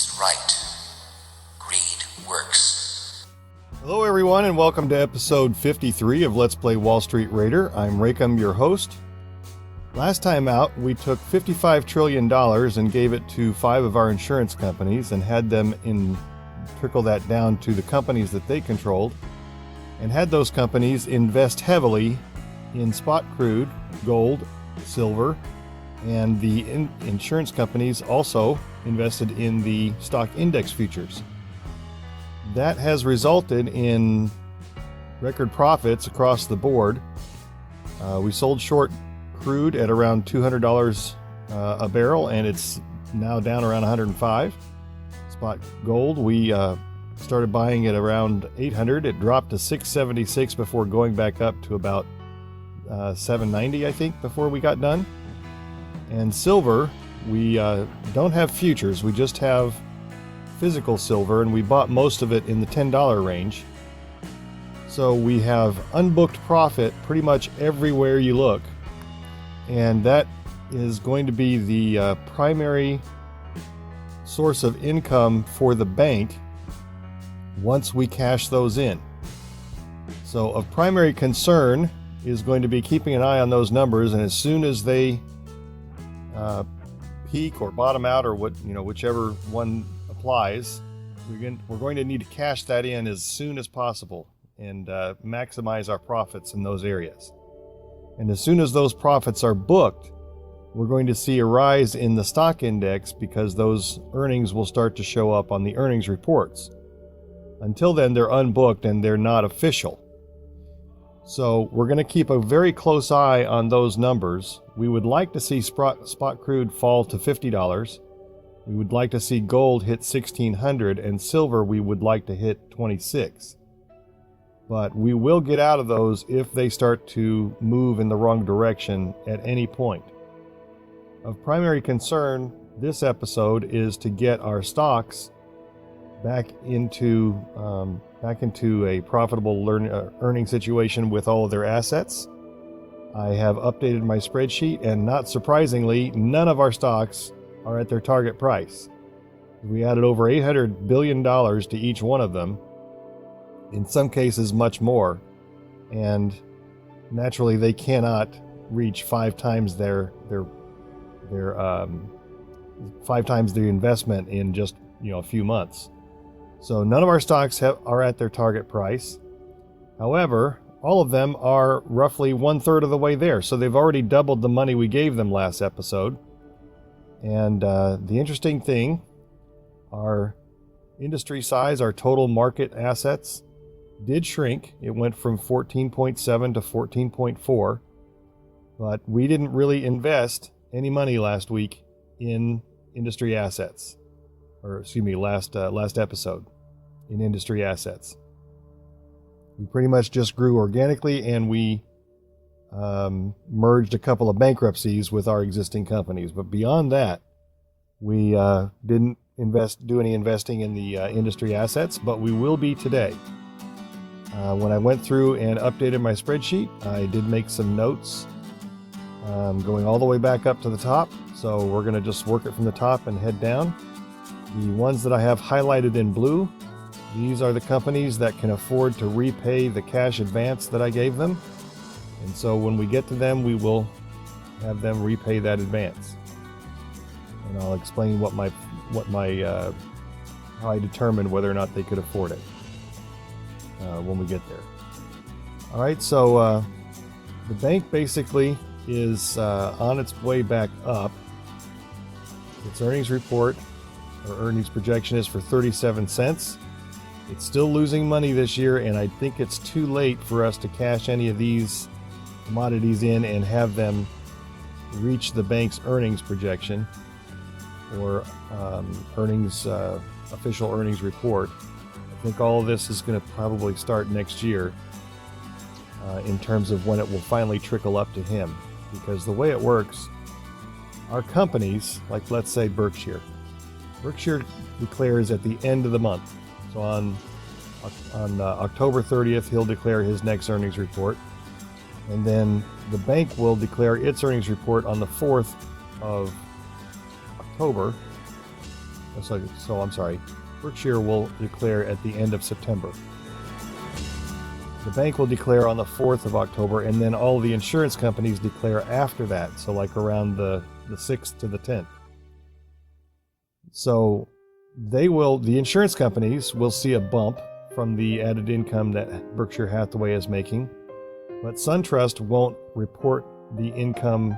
is right. Greed works. Hello everyone and welcome to episode 53 of Let's Play Wall Street Raider. I'm RakeM, your host. Last time out, we took $55 trillion and gave it to 5 of our insurance companies and had them trickle that down to the companies that they controlled, and had those companies invest heavily in spot crude, gold, silver, and the insurance companies also invested in the stock index futures. That has resulted in record profits across the board. We sold short crude at around $200 a barrel, and it's now down around $105. Spot gold, we started buying at around $800. It dropped to $676 before going back up to about $790, I think, before we got done. And silver, we don't have futures, we just have physical silver, and we bought most of it in the $10 range. So we have unbooked profit pretty much everywhere you look, and that is going to be the primary source of income for the bank once we cash those in. So of primary concern is going to be keeping an eye on those numbers, and as soon as they peak or bottom out, or whichever one applies, we're going to need to cash that in as soon as possible and maximize our profits in those areas. And as soon as those profits are booked, we're going to see a rise in the stock index because those earnings will start to show up on the earnings reports. Until then, they're unbooked and they're not official. So we're going to keep a very close eye on those numbers. We would like to see spot crude fall to $50. We would like to see gold hit $1,600, and silver we would like to hit $26. But we will get out of those if they start to move in the wrong direction at any point. Of primary concern this episode is to get our stocks back into a profitable earning situation with all of their assets. I have updated my spreadsheet, and not surprisingly, none of our stocks are at their target price. We added over $800 billion to each one of them, in some cases much more, and naturally they cannot reach 5 times their 5 times the investment in just a few months. So none of our stocks are at their target price. However, all of them are roughly 1/3 of the way there, so they've already doubled the money we gave them last episode. And the interesting thing, our industry size, our total market assets, did shrink. It went from 14.7 to 14.4, but we didn't really invest any money last week in industry assets, or excuse me, last episode in industry assets. We pretty much just grew organically, and we merged a couple of bankruptcies with our existing companies. But beyond that, we didn't do any investing in the industry assets, but we will be today. When I went through and updated my spreadsheet, I did make some notes going all the way back up to the top. So we're going to just work it from the top and head down. The ones that I have highlighted in blue, these are the companies that can afford to repay the cash advance that I gave them. And so when we get to them, we will have them repay that advance. And I'll explain how I determined whether or not they could afford it when we get there. All right, so the bank basically is on its way back up. Its earnings report or earnings projection is for 37 cents. It's still losing money this year, and I think it's too late for us to cash any of these commodities in and have them reach the bank's earnings projection or official earnings report. I think all of this is going to probably start next year in terms of when it will finally trickle up to him. Because the way it works, our companies, like let's say Berkshire declares at the end of the month. So on October 30th, he'll declare his next earnings report. And then the bank will declare its earnings report on the 4th of October. So I'm sorry, Berkshire will declare at the end of September. The bank will declare on the 4th of October, and then all the insurance companies declare after that, so like around the 6th to the 10th. So the insurance companies will see a bump from the added income that Berkshire Hathaway is making, but SunTrust won't report the income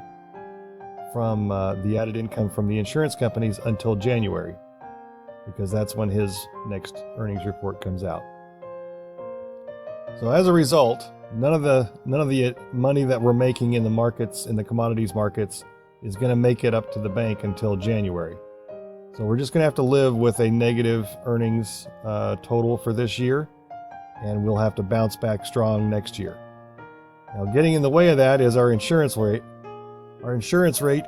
from the added income from the insurance companies until January, because that's when his next earnings report comes out. So as a result, none of the money that we're making in the markets, in the commodities markets, is going to make it up to the bank until January. So we're just going to have to live with a negative earnings total for this year, and we'll have to bounce back strong next year. Now, getting in the way of that is our insurance rate. Our interest rate.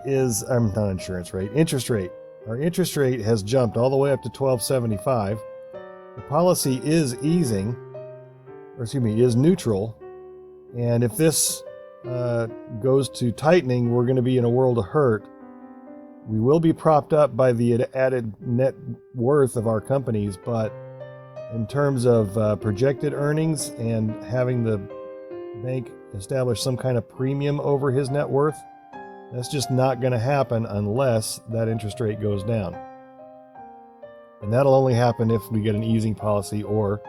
Our interest rate has jumped all the way up to 12.75. The policy is is neutral. And if this goes to tightening, we're going to be in a world of hurt. We will be propped up by the added net worth of our companies, but in terms of projected earnings and having the bank establish some kind of premium over his net worth, that's just not going to happen unless that interest rate goes down. And that'll only happen if we get an easing policy or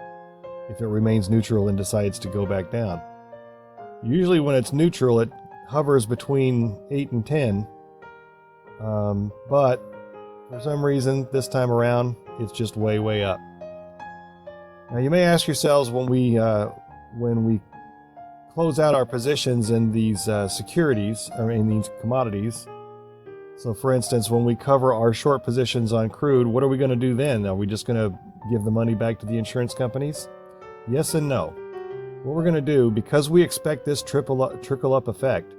if it remains neutral and decides to go back down. Usually when it's neutral, it hovers between 8 and 10. But for some reason, this time around, it's just way, way up. Now you may ask yourselves when we close out our positions in these securities, or in these commodities. So for instance, when we cover our short positions on crude, what are we going to do then? Are we just going to give the money back to the insurance companies? Yes and no. What we're going to do, because we expect this trickle-up effect,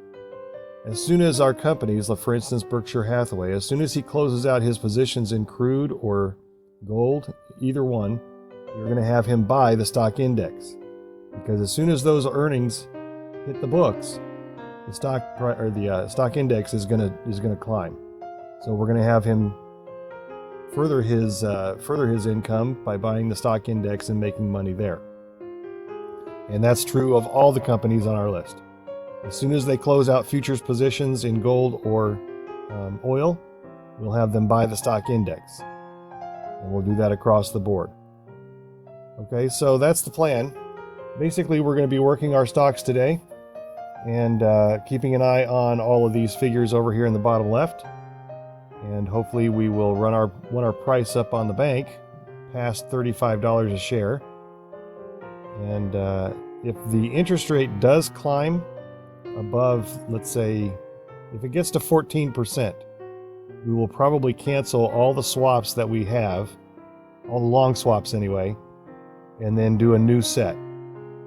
as soon as our companies, for instance Berkshire Hathaway, as soon as he closes out his positions in crude or gold, either one, we're going to have him buy the stock index. Because as soon as those earnings hit the books, the stock index is going to climb. So we're going to have him further his income by buying the stock index and making money there. And that's true of all the companies on our list. As soon as they close out futures positions in gold or oil, we'll have them buy the stock index. And we'll do that across the board. Okay, so that's the plan. Basically, we're going to be working our stocks today and keeping an eye on all of these figures over here in the bottom left. And hopefully we will run our price up on the bank past $35 a share. And if the interest rate does climb above, let's say, if it gets to 14%, we will probably cancel all the swaps that we have, all the long swaps anyway, and then do a new set.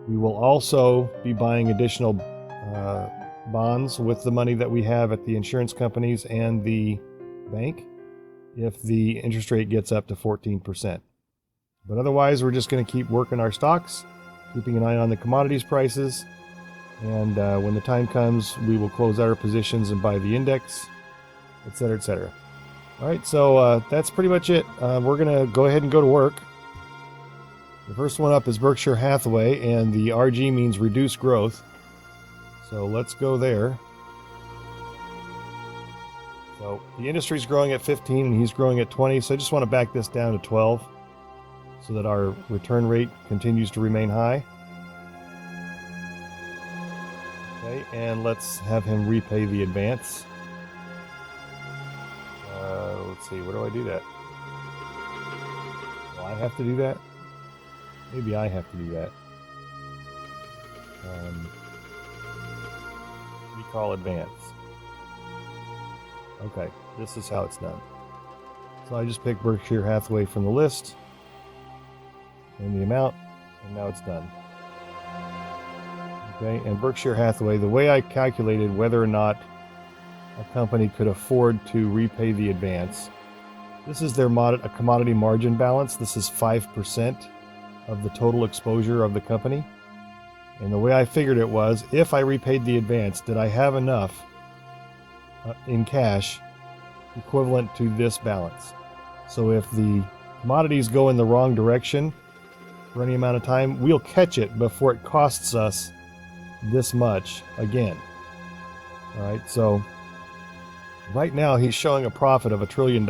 We will also be buying additional bonds with the money that we have at the insurance companies and the bank if the interest rate gets up to 14%. But otherwise, we're just going to keep working our stocks, keeping an eye on the commodities prices, and when the time comes, we will close out our positions and buy the index, etc., etc. All right, so that's pretty much it. We're going to go ahead and go to work. The first one up is Berkshire Hathaway, and the RG means reduced growth. So let's go there. So the industry's growing at 15 and he's growing at 20, so I just want to back this down to 12 so that our return rate continues to remain high. Okay, and let's have him repay the advance. Let's see, where do I do that? Do I have to do that? Maybe I have to do that. Recall advance. Okay, this is how it's done. So I just picked Berkshire Hathaway from the list and the amount, and now it's done. Okay, and Berkshire Hathaway, the way I calculated whether or not a company could afford to repay the advance, this is their a commodity margin balance. This is 5% of the total exposure of the company. And the way I figured it was, if I repaid the advance, did I have enough in cash equivalent to this balance? So if the commodities go in the wrong direction for any amount of time, we'll catch it before it costs us this much again. All right, so right now he's showing a profit of $1 trillion.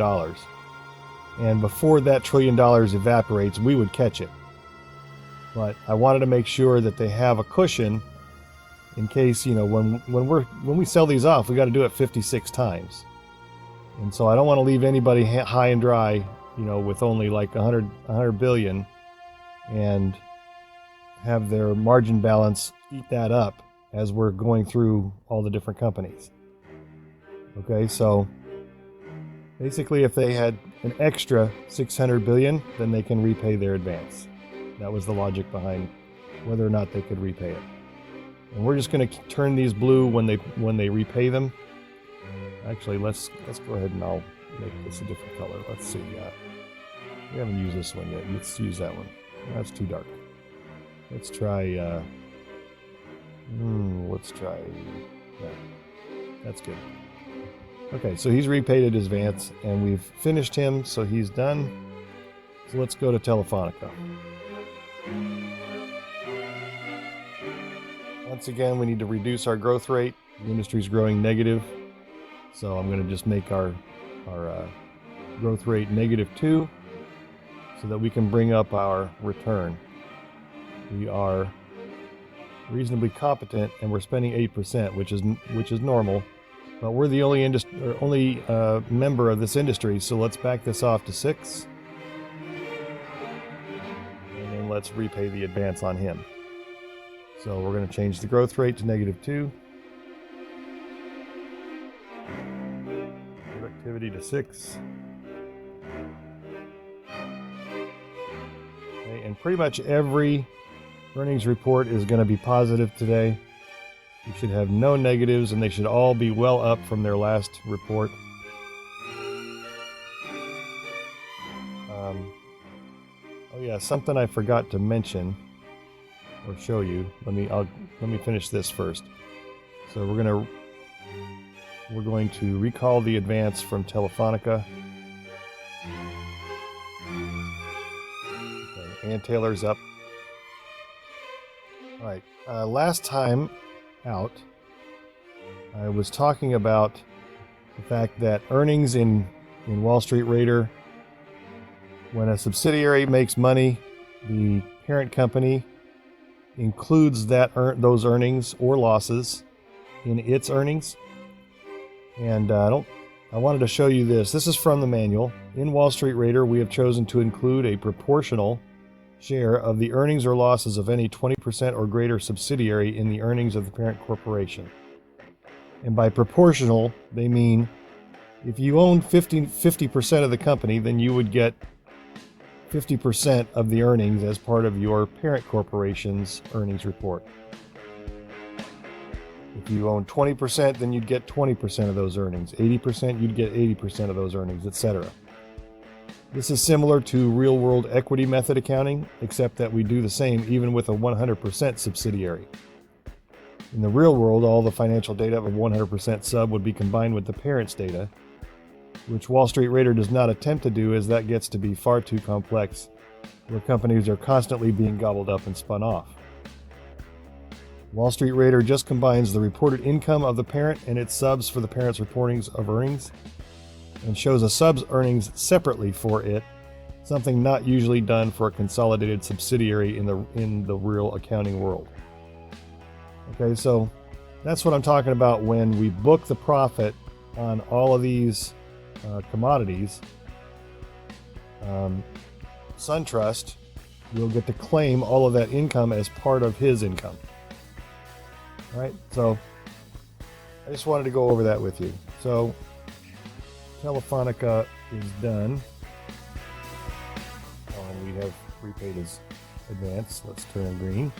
And before that $1 trillion evaporates, we would catch it. But I wanted to make sure that they have a cushion in case, when we sell these off, we got to do it 56 times. And so I don't want to leave anybody high and dry, with only like 100 billion and have their margin balance eat that up as we're going through all the different companies. Okay, so basically if they had an extra 600 billion, then they can repay their advance. That was the logic behind whether or not they could repay it. And we're just going to turn these blue when they repay them. Actually, let's go ahead and I'll make this a different color. Let's see. We haven't used this one yet. Let's use that one. That's too dark. Let's try. Yeah, that's good. Okay, so he's repaid his advance, and we've finished him, so he's done. So let's go to Telefonica. Once again, we need to reduce our growth rate. The industry's growing negative. So I'm going to just make our growth rate -2 so that we can bring up our return. We are reasonably competent and we're spending 8%, which is normal, but we're the only member of this industry. So let's back this off to 6, and then let's repay the advance on him. So we're going to change the growth rate to -2. Productivity to 6. Okay, and pretty much every earnings report is going to be positive today. You should have no negatives, and they should all be well up from their last report. Oh yeah, something I forgot to mention or show you. Let me finish this first. So we're going to recall the advance from Telefonica. Okay, and Taylor's up. All right. Last time out, I was talking about the fact that earnings in Wall Street Raider, when a subsidiary makes money, the parent company includes those earnings or losses in its earnings. And I wanted to show you this. This is from the manual. In Wall Street Raider, we have chosen to include a proportional share of the earnings or losses of any 20% or greater subsidiary in the earnings of the parent corporation. And by proportional, they mean if you own 50% of the company, then you would get 50% of the earnings as part of your parent corporation's earnings report. If you own 20%, then you'd get 20% of those earnings. 80%, you'd get 80% of those earnings, etc. This is similar to real-world equity method accounting, except that we do the same even with a 100% subsidiary. In the real world, all the financial data of a 100% sub would be combined with the parent's data, which Wall Street Raider does not attempt to do, as that gets to be far too complex, where companies are constantly being gobbled up and spun off. Wall Street Raider just combines the reported income of the parent and its subs for the parent's reportings of earnings, and shows a sub's earnings separately for it, something not usually done for a consolidated subsidiary in the real accounting world. Okay, so that's what I'm talking about when we book the profit on all of these commodities. SunTrust will get to claim all of that income as part of his income. All right, so I just wanted to go over that with you. So Telefonica is done. And we have repaid his advance. Let's turn green.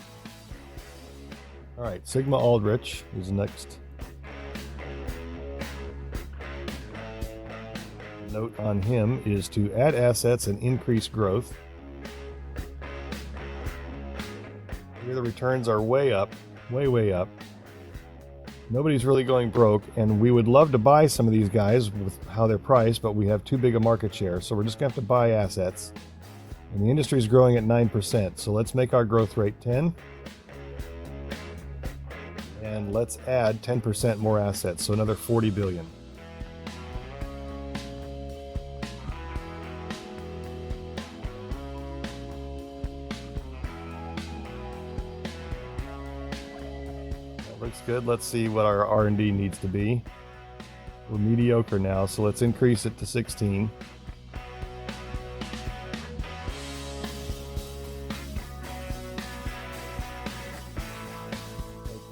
All right, Sigma Aldrich is next. The note on him is to add assets and increase growth. Here the returns are way up, way up. Nobody's really going broke, and we would love to buy some of these guys with how they're priced, but we have too big a market share, so we're just going to have to buy assets. And the industry is growing at 9%, so let's make our growth rate 10. And let's add 10% more assets, so another 40 billion. Looks good. Let's see what our R&D needs to be. We're mediocre now, so let's increase it to 16.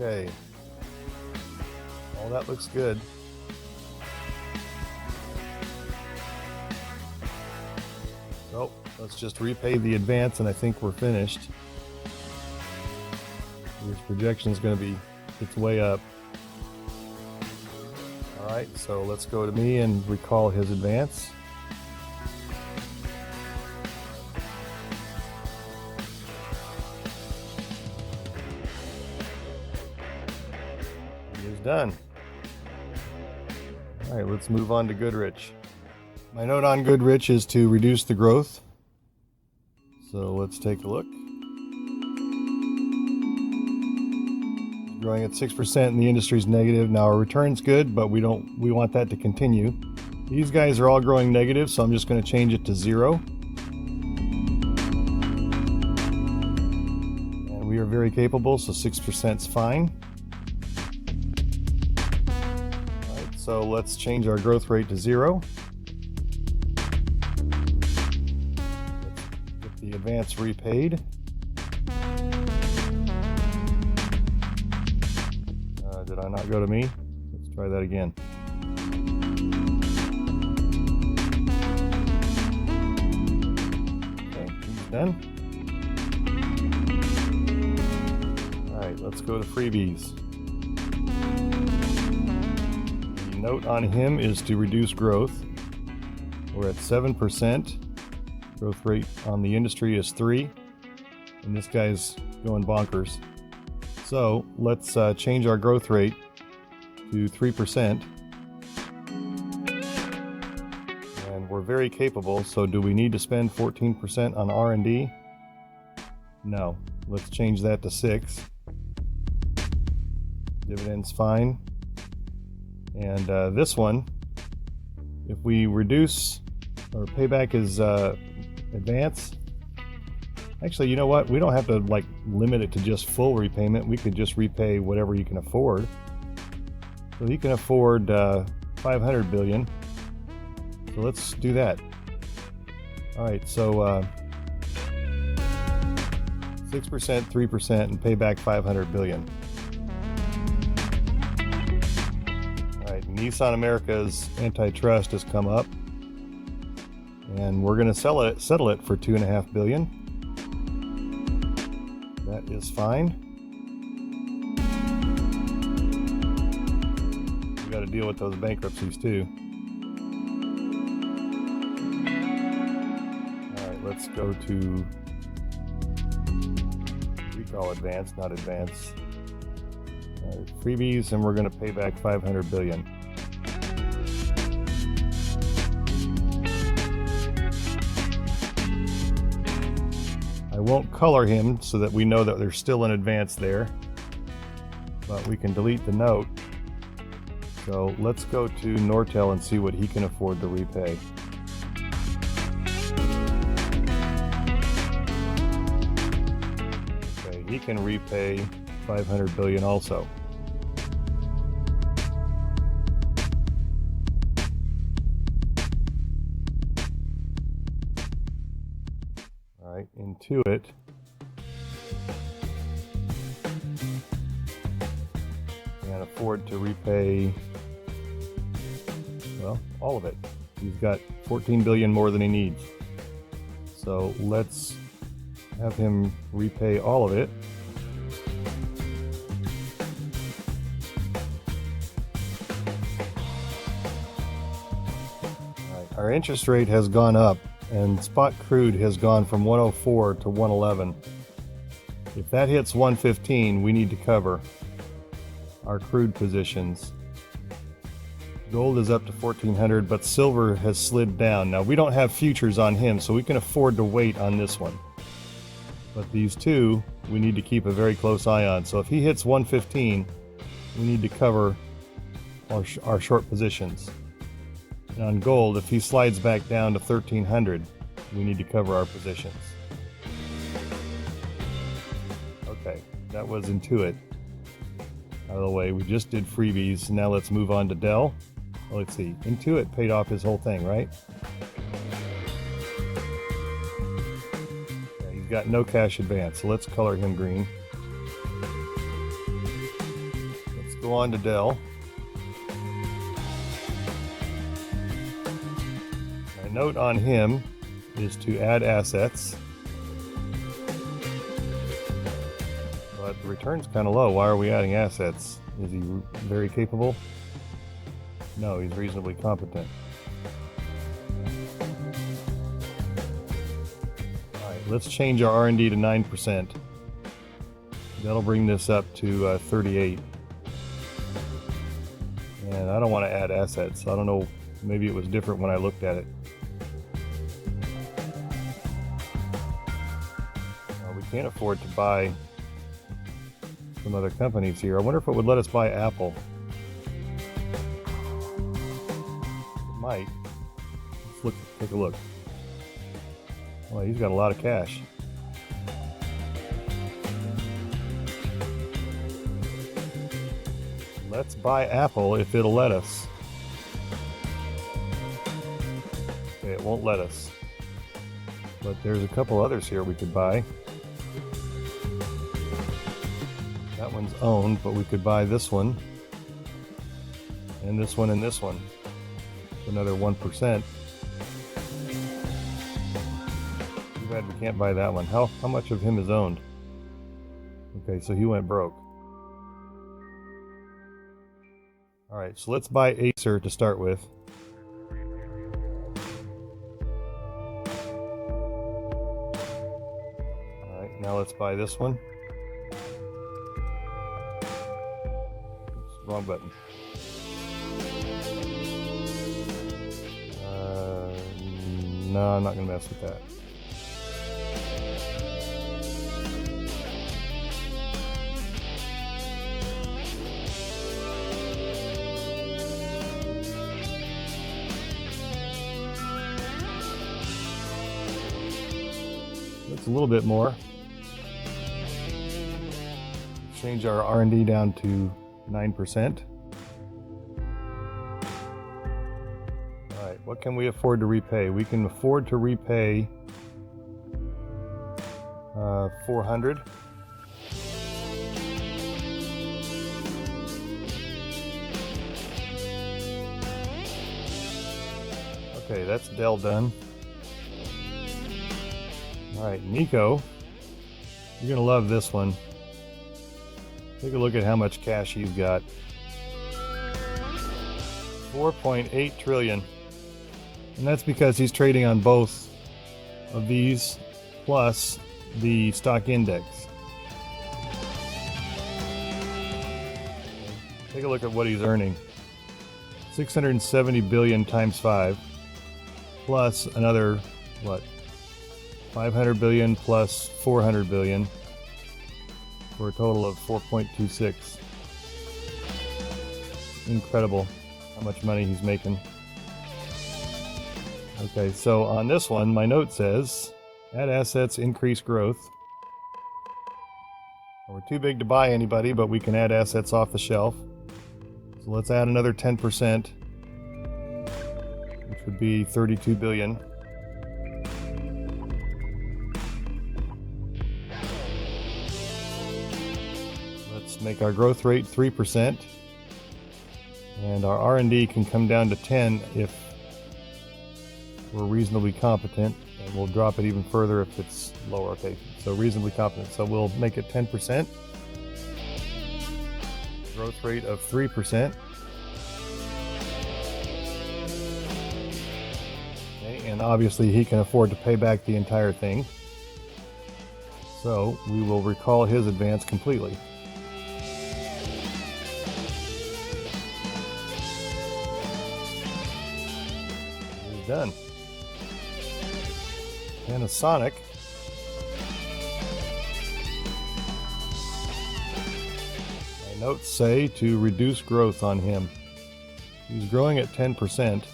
Okay. All that looks good. So let's just repay the advance, and I think we're finished. This projection is going to be it's way up. Alright, so let's go to me and recall his advance. He is done. Alright, let's move on to Goodrich. My note on Goodrich is to reduce the growth. So let's take a look. Growing at 6% and the industry's negative. Now our return's good, but we want that to continue. These guys are all growing negative, so I'm just going to change it to 0. And we are very capable, so 6% is fine. Alright, so let's change our growth rate to 0. Let's get the advance repaid. Did I not go to me? Let's try that again. Okay, he's done. Alright, let's go to freebies. The note on him is to reduce growth. We're at 7%. Growth rate on the industry is 3. And this guy's going bonkers. So let's change our growth rate to 3%. And we're very capable, so do we need to spend 14% on R&D? No. Let's change that to 6. Dividend's fine. And this one, if we reduce or pay back his advance, actually, you know what? We don't have to limit it to just full repayment. We could just repay whatever you can afford. So he can afford 500 billion. So let's do that. All right, so 6%, 3%, and pay back 500 billion. All right, Nissan America's antitrust has come up, and we're going to settle it for 2.5 billion. That is fine. We got to deal with those bankruptcies too. Alright, let's go to recall advance, not advance. Freebies, and we're going to pay back 500 billion. I won't color him so that we know that there's still an advance there, but we can delete the note. So let's go to Nortel and see what he can afford to repay. Okay, he can repay 500 billion also. Alright, Intuit. Can afford to repay, well, all of it. He's got 14 billion more than he needs. So let's have him repay all of it. Alright, our interest rate has gone up, and spot crude has gone from 104 to 111. If that hits 115, we need to cover. our crude positions. Gold is up to 1400, but silver has slid down. Now we don't have futures on him, so we can afford to wait on this one. But these two, we need to keep a very close eye on. So if he hits 115, we need to cover our short positions. And on gold, if he slides back down to 1300, we need to cover our positions. Okay, that was Intuit out of the way. We just did freebies. Now let's move on to Dell. Well, let's see. Intuit paid off his whole thing, right? Yeah, he's got no cash advance, so let's color him green. Let's go on to Dell. My note on him is to add assets. But the return's kind of low. Why are we adding assets? Is he very capable? No, he's reasonably competent. Alright, let's change our R&D to 9%. That'll bring this up to 38. And I don't want to add assets. I don't know, maybe it was different when I looked at it. We can't afford to buy some other companies here. I wonder if it would let us buy Apple. It might. Let's take a look. Well, he's got a lot of cash. Let's buy Apple if it'll let us. Okay, it won't let us. But there's a couple others here we could buy. That one's owned, but we could buy this one, and this one, and this one. Another 1%. Too bad we can't buy that one. How much of him is owned? Okay, so he went broke. Alright, so let's buy Acer to start with. Alright, now let's buy this one. Wrong button. No, I'm not going to mess with that. That's a little bit more. Change our R&D down to 9%. Alright, what can we afford to repay? We can afford to repay 400. Okay, that's Dell done. Alright, Nico, you're gonna love this one. Take a look at how much cash he's got. 4.8 trillion. And that's because he's trading on both of these plus the stock index. Take a look at what he's earning. 670 billion times 5 plus another, what, 500 billion plus 400 billion. For a total of 4.26. Incredible how much money he's making. Okay, so on this one, my note says, add assets, increase growth. We're too big to buy anybody, but we can add assets off the shelf. So let's add another 10%, which would be 32 billion. Make our growth rate 3%, and our R&D can come down to 10 if we're reasonably competent, and we'll drop it even further if it's lower. Okay, so reasonably competent, so we'll make it 10%, growth rate of 3%. Okay, and obviously he can afford to pay back the entire thing, so we will recall his advance completely. done. Panasonic. My notes say to reduce growth on him. He's growing at 10%.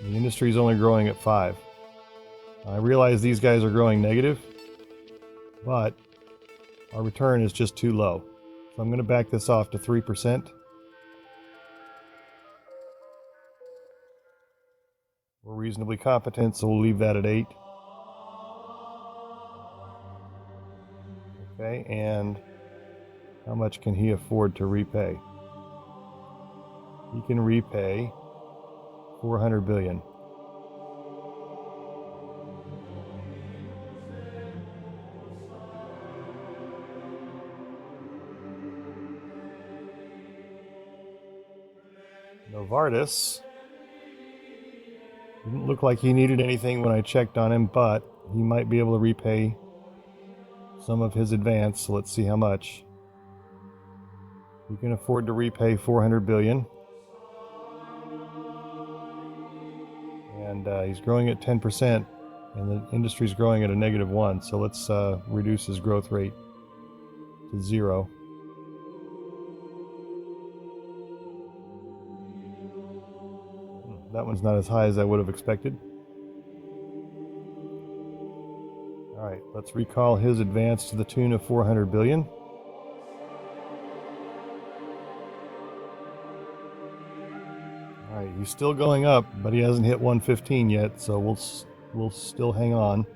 The industry is only growing at 5%. I realize these guys are growing negative, but our return is just too low. So I'm going to back this off to 3%. We're reasonably competent, so we'll leave that at 8. Okay, and how much can he afford to repay? He can repay 400 billion. Novartis didn't look like he needed anything when I checked on him, but he might be able to repay some of his advance, so let's see how much. He can afford to repay 400 billion. And he's growing at 10%, and the industry's growing at a -1, so let's reduce his growth rate to 0. That one's not as high as I would have expected. Alright, let's recall his advance to the tune of 400 billion. Alright, he's still going up, but he hasn't hit 115 yet, so we'll still hang on.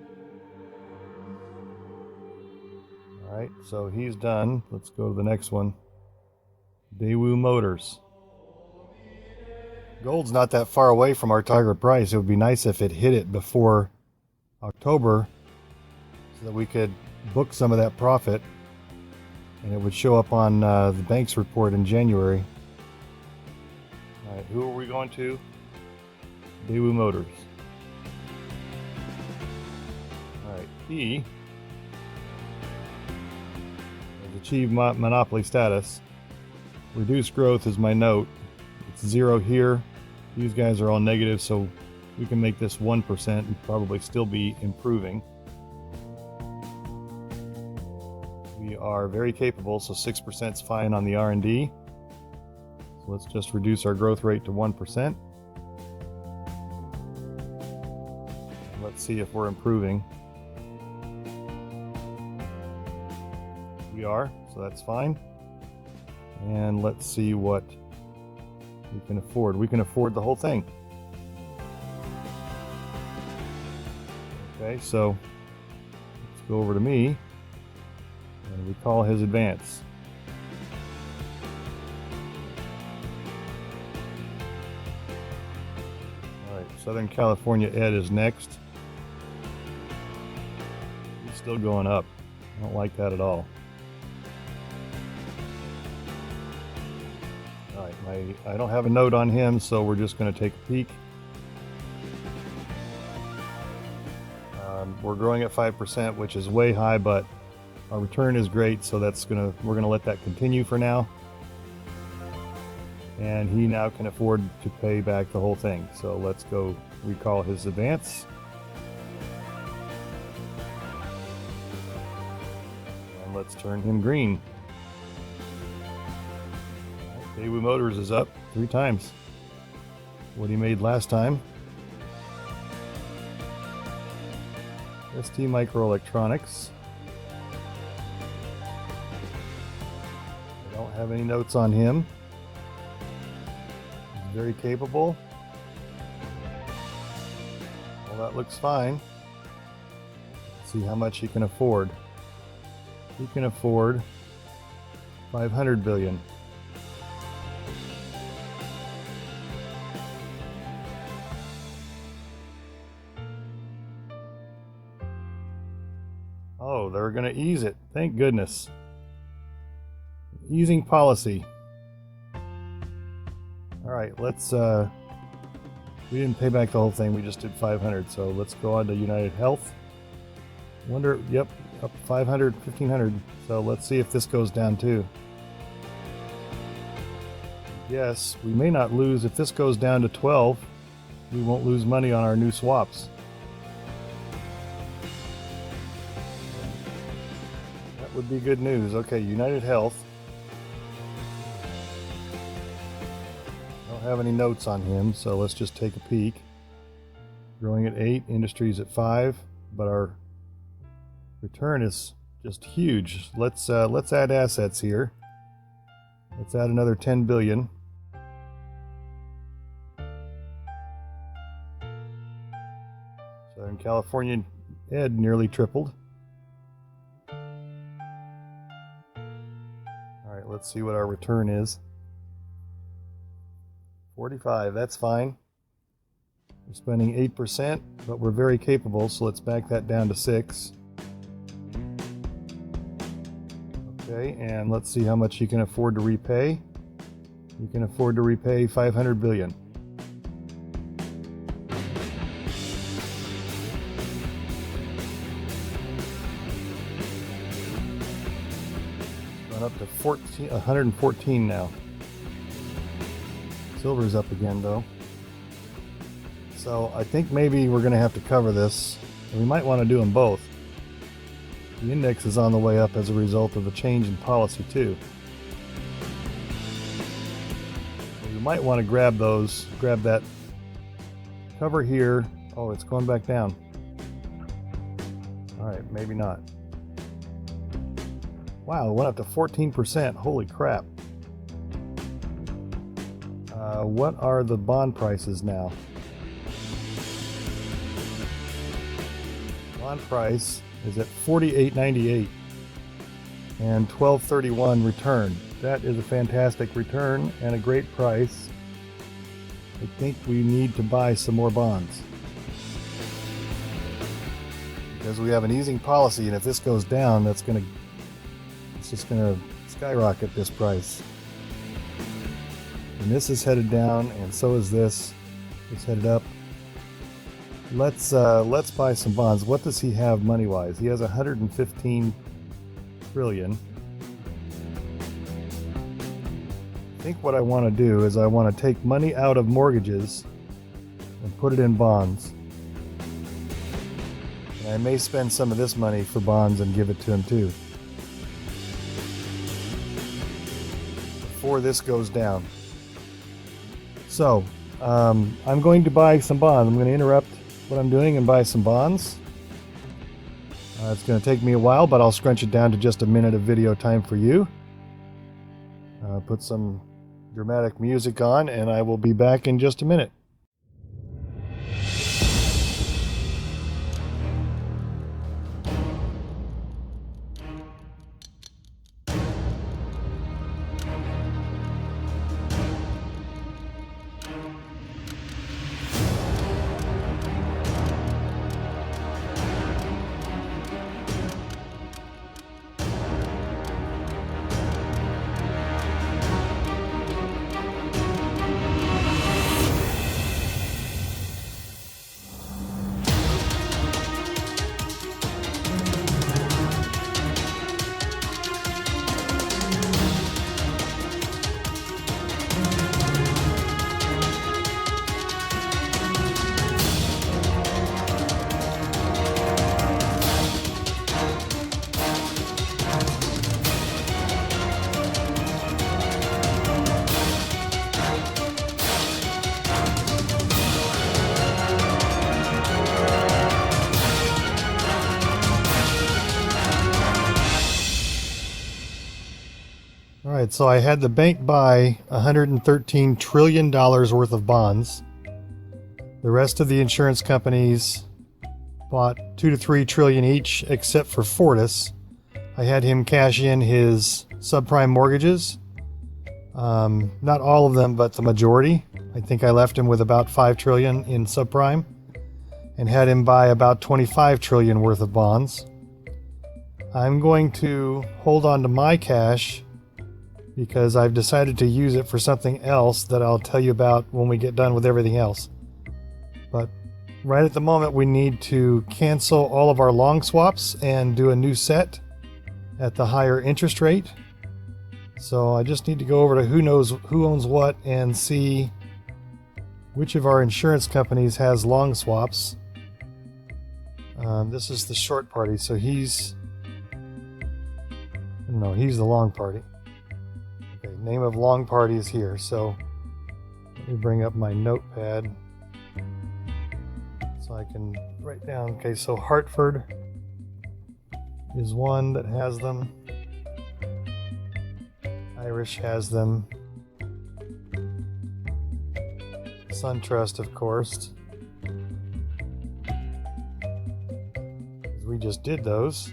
Alright, so he's done. Let's go to the next one. Daewoo Motors. Gold's not that far away from our target price. It would be nice if it hit it before October so that we could book some of that profit and it would show up on the bank's report in January. All right, who are we going to? Daewoo Motors. All right, he has achieved monopoly status. Reduced growth is my note. It's 0 here. These guys are all negative, so we can make this 1% and probably still be improving. We are very capable, so 6% is fine on the R&D. So let's just reduce our growth rate to 1%. And let's see if we're improving. We are, so that's fine. And let's see what we can afford. We can afford the whole thing. Okay, so let's go over to me and recall his advance. Alright, Southern California Ed is next. He's still going up. I don't like that at all. I don't have a note on him, so we're just going to take a peek. We're growing at 5%, which is way high, but our return is great, so we're going to let that continue for now. And he now can afford to pay back the whole thing. So let's go recall his advance. And let's turn him green. Daewoo Motors is up 3 times what he made last time. ST Microelectronics. I don't have any notes on him. He's very capable. Well, that looks fine. Let's see how much he can afford. He can afford 500 billion. Oh, they're going to ease it. Thank goodness. Easing policy. All right, let's we didn't pay back the whole thing. We just did 500. So let's go on to United Health. Wonder, yep, up 500, 1500. So let's see if this goes down too. Yes, we may not lose if this goes down to 12. we won't lose money on our new swaps. That would be good news. Okay, United Health. I don't have any notes on him, so let's just take a peek. Growing at 8, Industries at 5, but our return is just huge. Let's add assets here. Let's add another 10 billion. Southern California Ed nearly tripled. All right, let's see what our return is. 45, that's fine. We're spending 8%, but we're very capable, so let's back that down to 6. Okay, and let's see how much you can afford to repay. You can afford to repay 500 billion. Gone up to 114 now. Silver's up again though. So I think maybe we're going to have to cover this. And we might want to do them both. The index is on the way up as a result of a change in policy too. So you might want to grab that cover here. Oh, it's going back down. All right, maybe not. Wow, it went up to 14%. Holy crap. What are the bond prices now? Bond price is at 48.98 and 12.31 return. That is a fantastic return and a great price. I think we need to buy some more bonds because we have an easing policy, and if this goes down, it's just gonna skyrocket this price. And this is headed down, and so is this. It's headed up. Let's buy some bonds. What does he have money-wise? He has 115 trillion. I think what I want to do is I want to take money out of mortgages and put it in bonds. And I may spend some of this money for bonds and give it to him too, before this goes down. So, I'm going to buy some bonds. I'm going to interrupt what I'm doing and buy some bonds. It's going to take me a while, but I'll scrunch it down to just a minute of video time for you. Put some dramatic music on, and I will be back in just a minute. Alright, so I had the bank buy $113 trillion worth of bonds. The rest of the insurance companies bought 2 to 3 trillion each, except for Fortis. I had him cash in his subprime mortgages. Not all of them, but the majority. I think I left him with about 5 trillion in subprime and had him buy about 25 trillion worth of bonds. I'm going to hold on to my cash because I've decided to use it for something else that I'll tell you about when we get done with everything else. But right at the moment, we need to cancel all of our long swaps and do a new set at the higher interest rate. So I just need to go over to who owns what and see which of our insurance companies has long swaps. This is the short party, so he's the long party. Okay, name of long party is here, so let me bring up my notepad so I can write down. Okay, so Hartford is one that has them. Irish has them. SunTrust, of course. We just did those.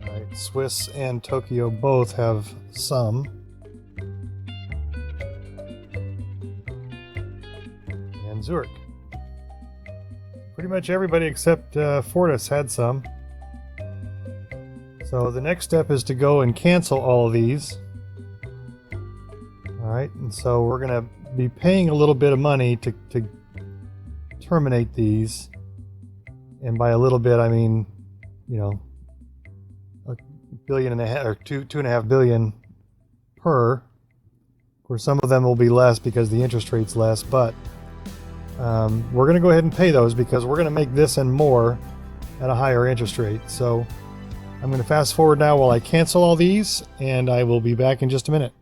Alright, Swiss and Tokyo both have some. And Zurich. Pretty much everybody except Fortis had some. So the next step is to go and cancel all of these. Alright, and so we're going to be paying a little bit of money to terminate these. And by a little bit, I mean, $1.5 billion or $2.5 billion per. Of course, some of them will be less because the interest rate's less, but we're going to go ahead and pay those because we're going to make this and more at a higher interest rate. So I'm going to fast forward now while I cancel all these, and I will be back in just a minute.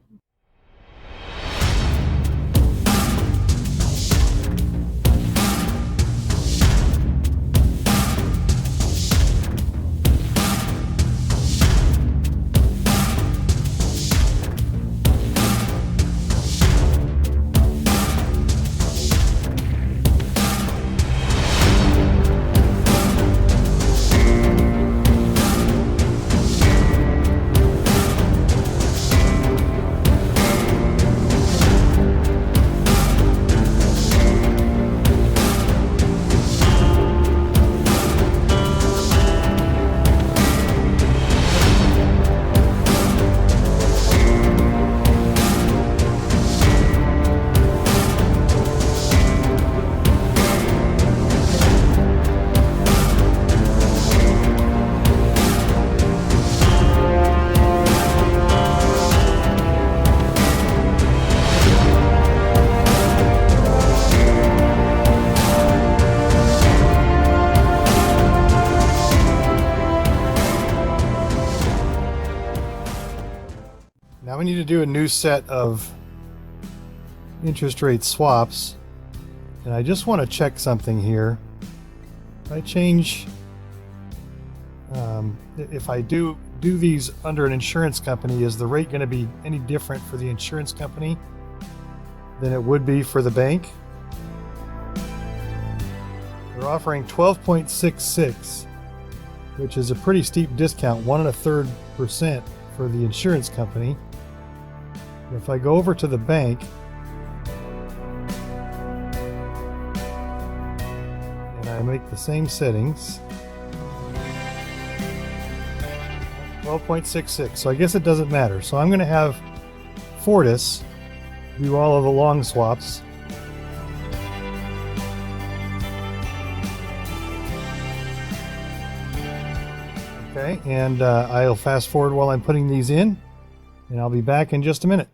Now we need to do a new set of interest rate swaps, and I just want to check something here. If I change, if I do these under an insurance company, is the rate going to be any different for the insurance company than it would be for the bank? They're offering 12.66, which is a pretty steep discount, 1 1/3% for the insurance company. If I go over to the bank and I make the same settings, 12.66, so I guess it doesn't matter. So I'm going to have Fortis do all of the long swaps. Okay, and I'll fast forward while I'm putting these in, and I'll be back in just a minute.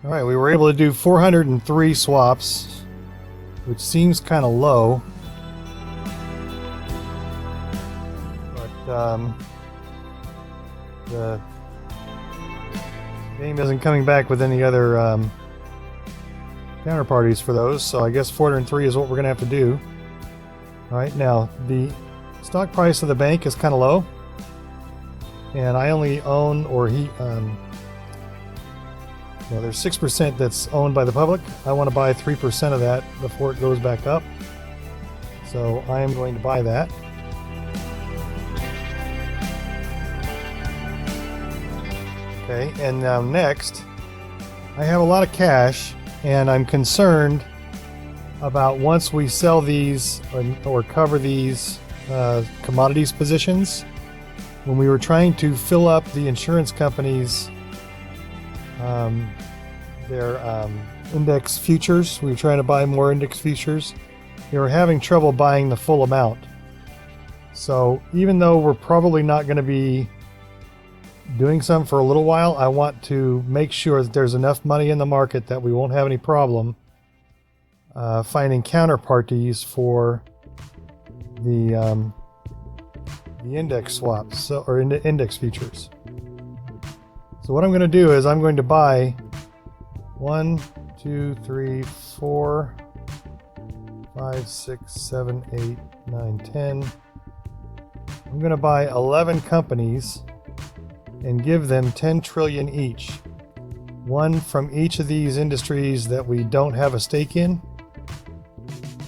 Alright, we were able to do 403 swaps, which seems kind of low. But the game isn't coming back with any other counterparties for those, so I guess 403 is what we're going to have to do. Alright, now the stock price of the bank is kind of low. and I only own, or there's 6% that's owned by the public. I want to buy 3% of that before it goes back up. So I am going to buy that. Okay, and now next, I have a lot of cash, and I'm concerned about once we sell these or cover these commodities positions. When we were trying to fill up the insurance companies' their index futures, we were trying to buy more index futures. They were having trouble buying the full amount. So even though we're probably not going to be doing some for a little while, I want to make sure that there's enough money in the market that we won't have any problem finding counterparties for the index swaps, or index futures. So what I'm going to do is I'm going to buy 1, 2, 3, 4, 5, 6, 7, 8, 9, 10. I'm going to buy 11 companies and give them 10 trillion each. One from each of these industries that we don't have a stake in.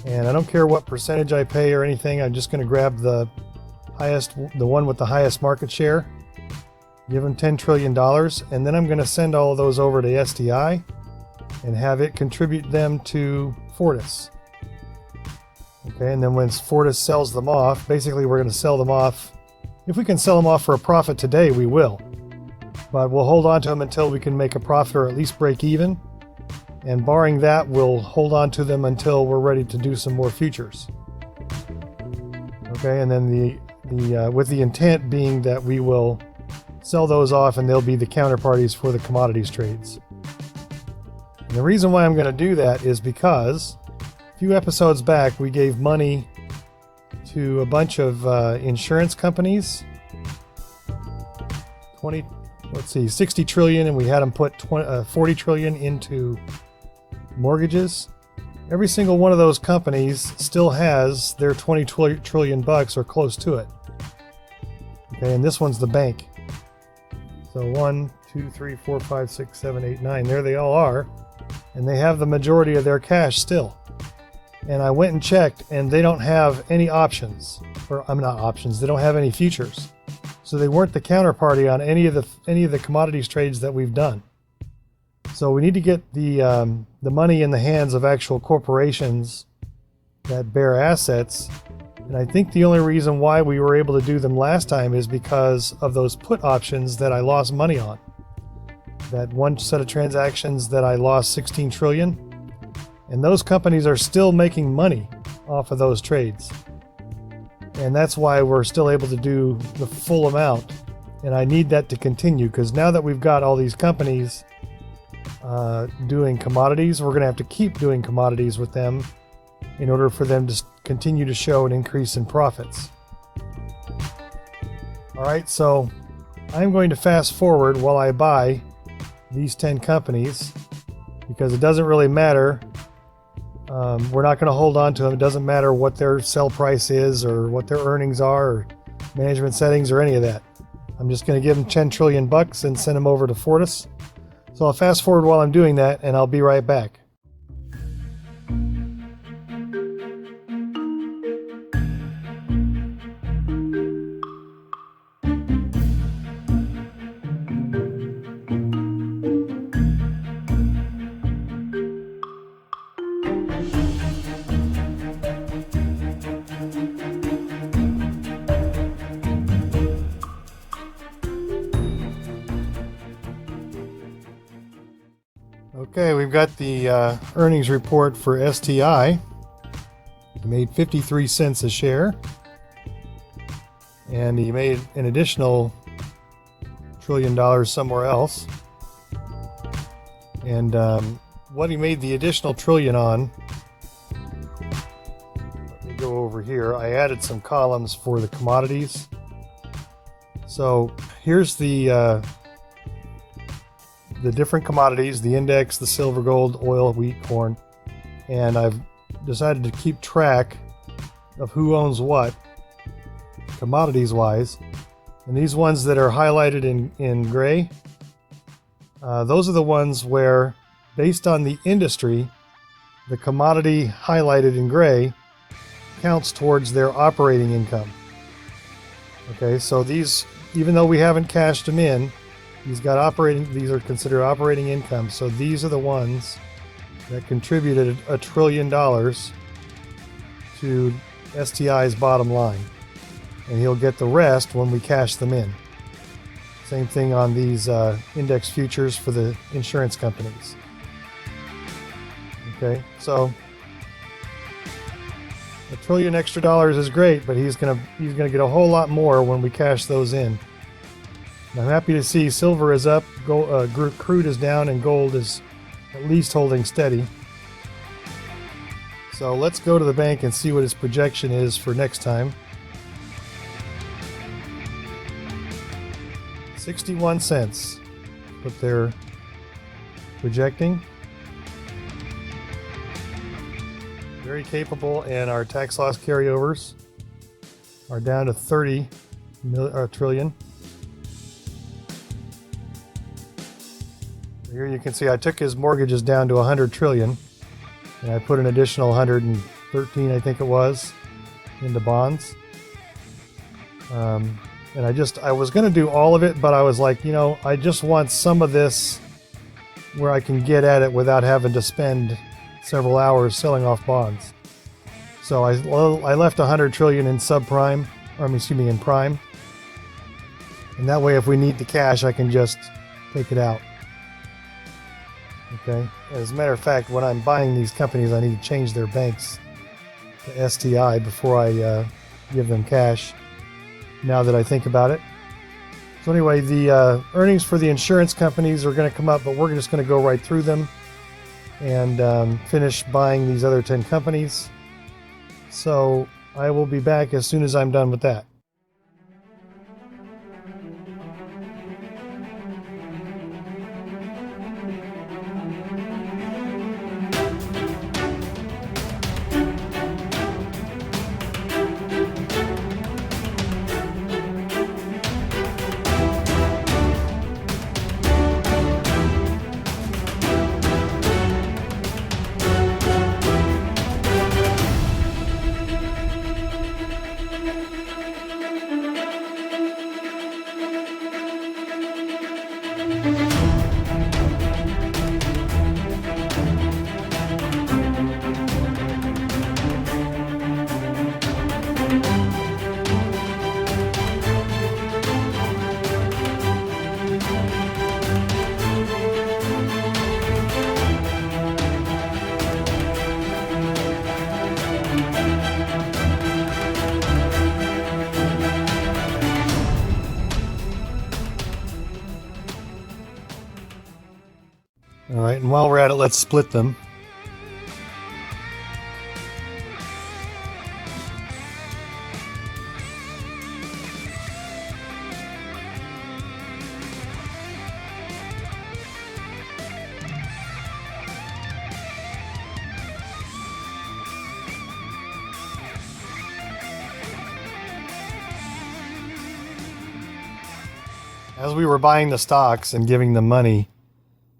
And I don't care what percentage I pay or anything. I'm just going to grab the one with the highest market share, give them $10 trillion, and then I'm going to send all of those over to STI and have it contribute them to Fortis. Okay, and then when Fortis sells them off, basically we're going to sell them off. If we can sell them off for a profit today, we will. But we'll hold on to them until we can make a profit or at least break even. And barring that, we'll hold on to them until we're ready to do some more futures. Okay, and then with the intent being that we will sell those off and they'll be the counterparties for the commodities trades. And the reason why I'm going to do that is because a few episodes back we gave money to a bunch of insurance companies. 60 trillion, and we had them put 40 trillion into mortgages. Every single one of those companies still has their 20 trillion bucks or close to it. Okay, and this one's the bank. So 1, 2, 3, 4, 5, 6, 7, 8, 9. There they all are. And they have the majority of their cash still. And I went and checked, and they don't have any options. Or I'm not options. They don't have any futures. So they weren't the counterparty on any of the commodities trades that we've done. So we need to get the money in the hands of actual corporations that bear assets. And I think the only reason why we were able to do them last time is because of those put options that I lost money on. That one set of transactions that I lost 16 trillion. And those companies are still making money off of those trades. And that's why we're still able to do the full amount. And I need that to continue, because now that we've got all these companies doing commodities, we're going to have to keep doing commodities with them in order for them to continue to show an increase in profits. All right, so I'm going to fast forward while I buy these 10 companies, because it doesn't really matter. We're not going to hold on to them. It doesn't matter what their sell price is or what their earnings are or management settings or any of that. I'm just going to give them 10 trillion bucks and send them over to Fortis. So I'll fast forward while I'm doing that, and I'll be right back. Okay, we've got the earnings report for STI. He made 53 cents a share, and he made an additional $1 trillion somewhere else. And what he made the additional trillion on, let me go over here. I added some columns for the commodities. So here's the different commodities, the index, the silver, gold, oil, wheat, corn, and I've decided to keep track of who owns what, commodities wise. And these ones that are highlighted in gray, those are the ones where, based on the industry, the commodity highlighted in gray counts towards their operating income. Okay, so these, even though we haven't cashed them in, these are considered operating income. So these are the ones that contributed $1 trillion to STI's bottom line. And he'll get the rest when we cash them in. Same thing on these index futures for the insurance companies. Okay, so $1 trillion extra is great, but he's gonna get a whole lot more when we cash those in. And I'm happy to see silver is up, crude is down, and gold is at least holding steady. So let's go to the bank and see what his projection is for next time. 61 cents, what they're projecting. Very capable, and our tax loss carryovers are down to 30 trillion. Here you can see I took his mortgages down to 100 trillion, and I put an additional 113, I think it was, into bonds. And I was going to do all of it, but I was like, I just want some of this where I can get at it without having to spend several hours selling off bonds. So I left 100 trillion in subprime, in prime. And that way, if we need the cash, I can just take it out. Okay. As a matter of fact, when I'm buying these companies, I need to change their banks to STI before I give them cash, now that I think about it. So anyway, the earnings for the insurance companies are going to come up, but we're just going to go right through them and finish buying these other 10 companies. So I will be back as soon as I'm done with that. All right, and while we're at it, let's split them. As we were buying the stocks and giving them money,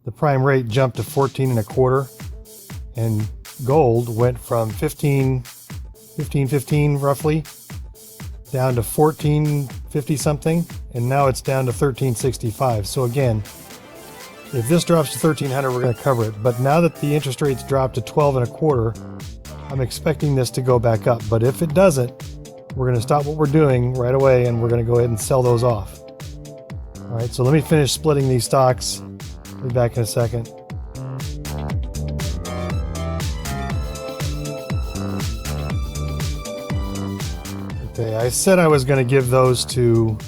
the prime rate jumped to 14.25, and gold went from 15.15 roughly down to 14.50 something, and now it's down to 13.65. So again, if this drops to 1300, we're going to cover it. But now that the interest rates dropped to 12.25, I'm expecting this to go back up. But if it doesn't, we're going to stop what we're doing right away, and we're going to go ahead and sell those off. All right, so let me finish splitting these stocks. I'll be back in a second. Okay, I said I was going to give those to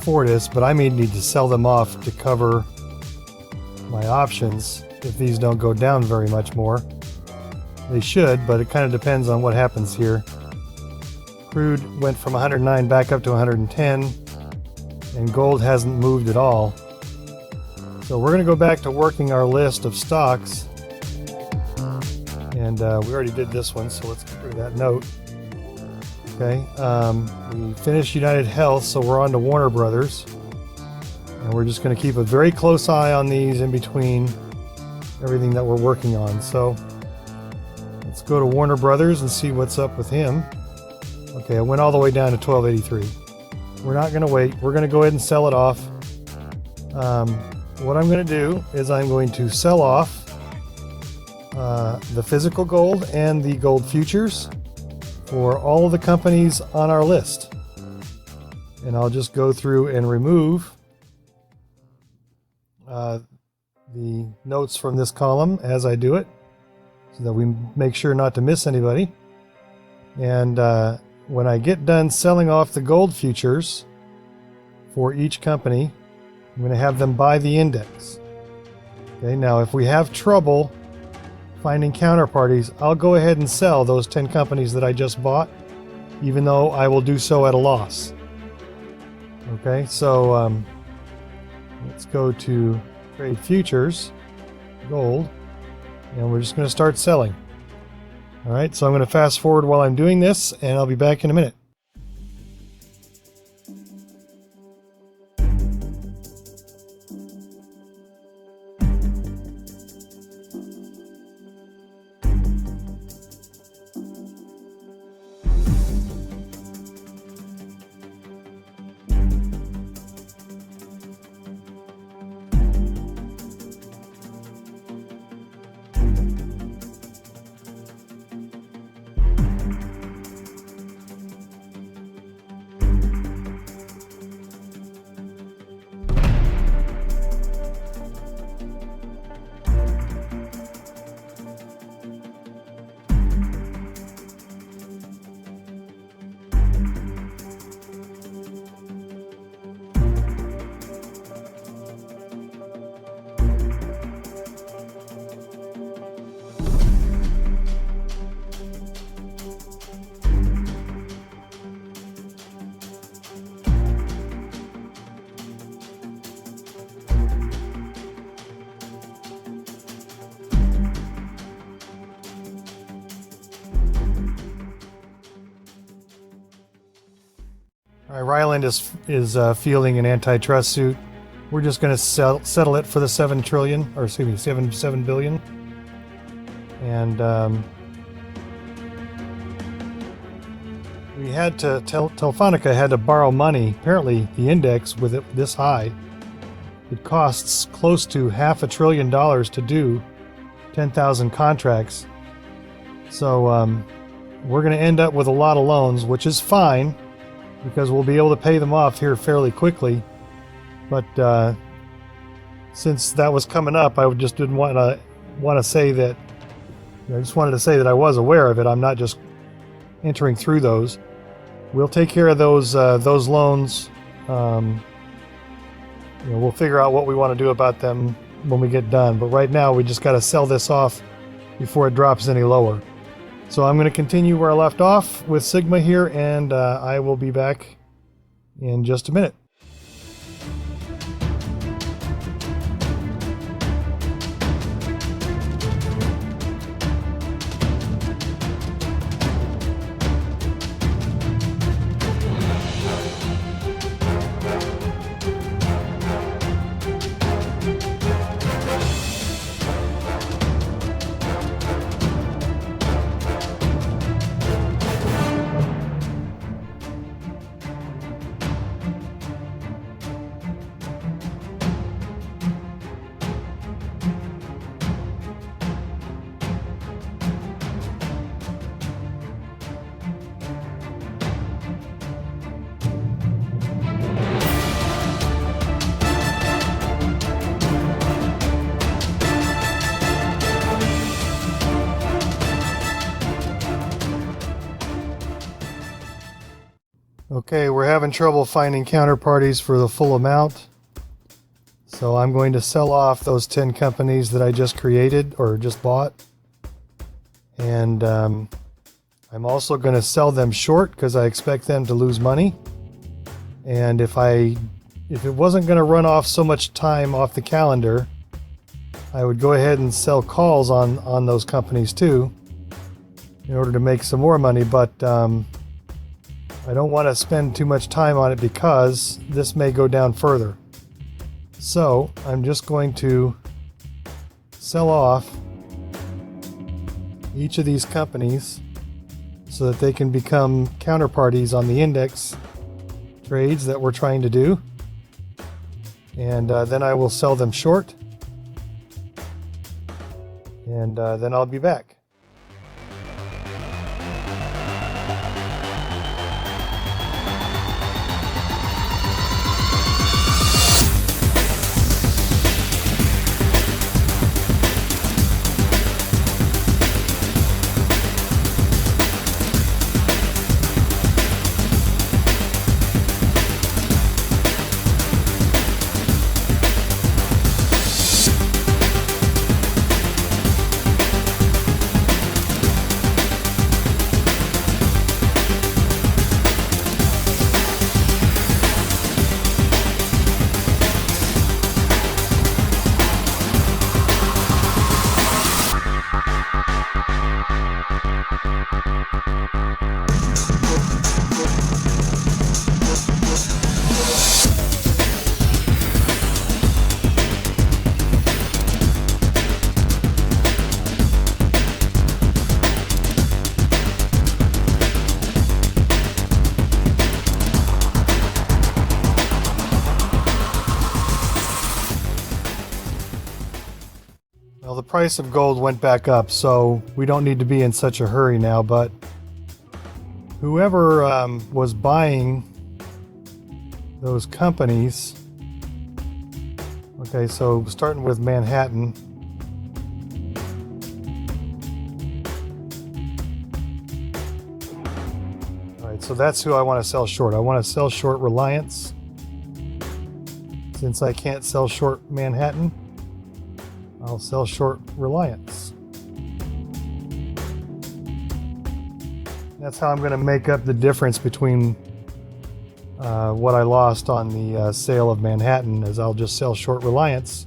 Fortis, but I may need to sell them off to cover my options if these don't go down very much more. They should, but it kind of depends on what happens here. Crude went from 109 back up to 110, and gold hasn't moved at all. So we're going to go back to working our list of stocks, and we already did this one, so let's get rid of that note. Okay, we finished United Health, so we're on to Warner Brothers. And we're just going to keep a very close eye on these in between everything that we're working on. So let's go to Warner Brothers and see what's up with him. Okay, I went all the way down to 1283. We're not going to wait. We're going to go ahead and sell it off. What I'm going to do is I'm going to sell off the physical gold and the gold futures for all of the companies on our list. And I'll just go through and remove the notes from this column as I do it, so that we make sure not to miss anybody. And when I get done selling off the gold futures for each company, I'm going to have them buy the index. Okay, now if we have trouble finding counterparties, I'll go ahead and sell those 10 companies that I just bought, even though I will do so at a loss. Okay, so let's go to trade futures, gold, and we're just going to start selling. All right, so I'm going to fast forward while I'm doing this, and I'll be back in a minute. All right, Ryland is fielding an antitrust suit. We're just going to settle it for the 7 trillion, or excuse me, 7 billion. And we had to Telefonica had to borrow money. Apparently, the index with it this high, it costs close to $500 billion to do 10,000 contracts. So we're going to end up with a lot of loans, which is fine, because we'll be able to pay them off here fairly quickly. But since that was coming up, I just didn't want to say that. I just wanted to say that I was aware of it. I'm not just entering through those. We'll take care of those loans. We'll figure out what we want to do about them when we get done. But right now, we just got to sell this off before it drops any lower. So I'm going to continue where I left off with Sigma here, and I will be back in just a minute. Okay, we're having trouble finding counterparties for the full amount. So I'm going to sell off those 10 companies that I just created or just bought. And I'm also going to sell them short because I expect them to lose money. And if it wasn't going to run off so much time off the calendar, I would go ahead and sell calls on those companies too in order to make some more money. But I don't want to spend too much time on it because this may go down further. So I'm just going to sell off each of these companies so that they can become counterparties on the index trades that we're trying to do. And then I will sell them short. And then I'll be back. Well, the price of gold went back up, so we don't need to be in such a hurry now, but whoever was buying those companies, okay, so starting with Manhattan, all right, so that's who I want to sell short. I want to sell short Reliance. Since I can't sell short Manhattan, I'll sell short Reliance. That's how I'm going to make up the difference between what I lost on the sale of Manhattan, is I'll just sell short Reliance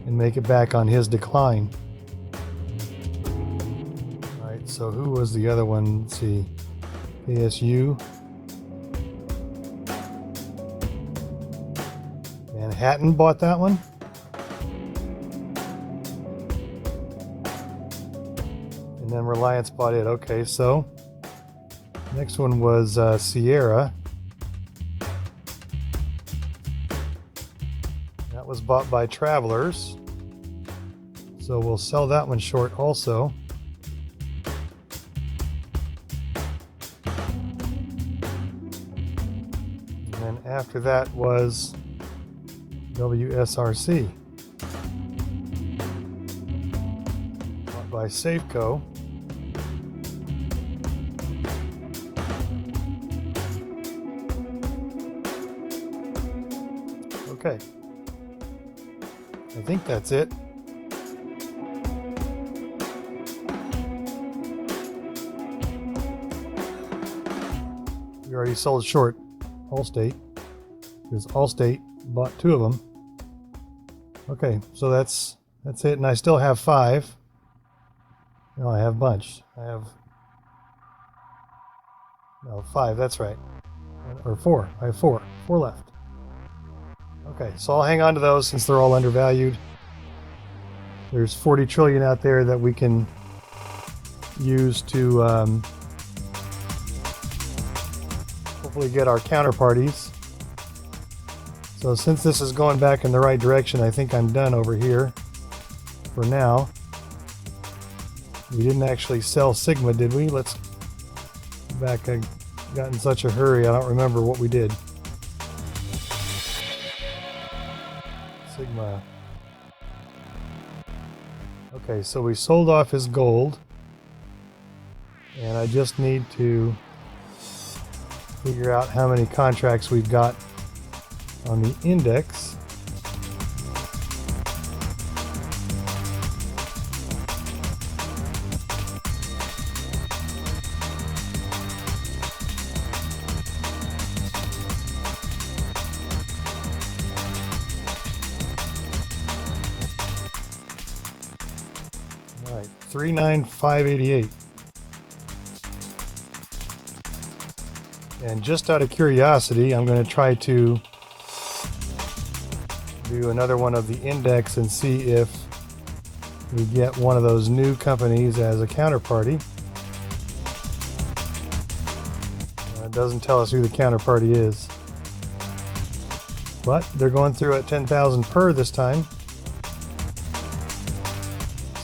and make it back on his decline. All right, so who was the other one? Let's see. ASU. Manhattan bought that one. And then Reliance bought it. Okay, so next one was Sierra. That was bought by Travelers. So we'll sell that one short also. And then after that was WSRC. Bought by Safeco. Okay, I think that's it. We already sold short Allstate because Allstate bought two of them. Okay, so that's it, and I still have 5. No, I have a bunch. I have 5. That's right, or 4. I have 4 left. Okay, so I'll hang on to those since they're all undervalued. There's 40 trillion out there that we can use to hopefully get our counterparties. So since this is going back in the right direction, I think I'm done over here for now. We didn't actually sell Sigma, did we? Let's go back. I got in such a hurry, I don't remember what we did. Sigma. Okay, so we sold off his gold, and I just need to figure out how many contracts we've got on the index. All right, 39588. And just out of curiosity, I'm going to try to do another one of the index and see if we get one of those new companies as a counterparty. It doesn't tell us who the counterparty is, but they're going through at 10,000 per this time,